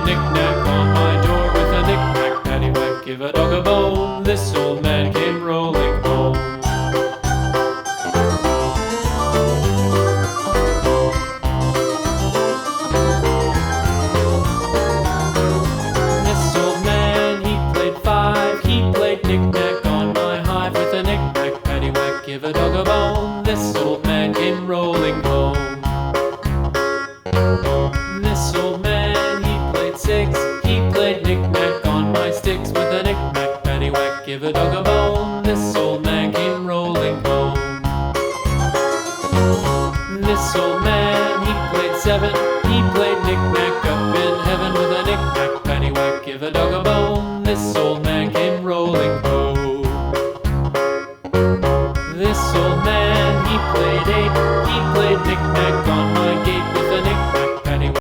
knick-knack on my door with a knick-knack, paddywhack, give a dog a bone. This old man came rolling home. This old man, he played five. He played knick-knack on my hive with a knick-knack, paddywhack, give a dog a bone. This old man came rolling home. This old man, he played six. He played knick-knack on my sticks with a knick-knack, paddywhack, give a dog a bone. This old man came rolling home. This old man, he played seven. He played knick-knack up in heaven with a knick-knack,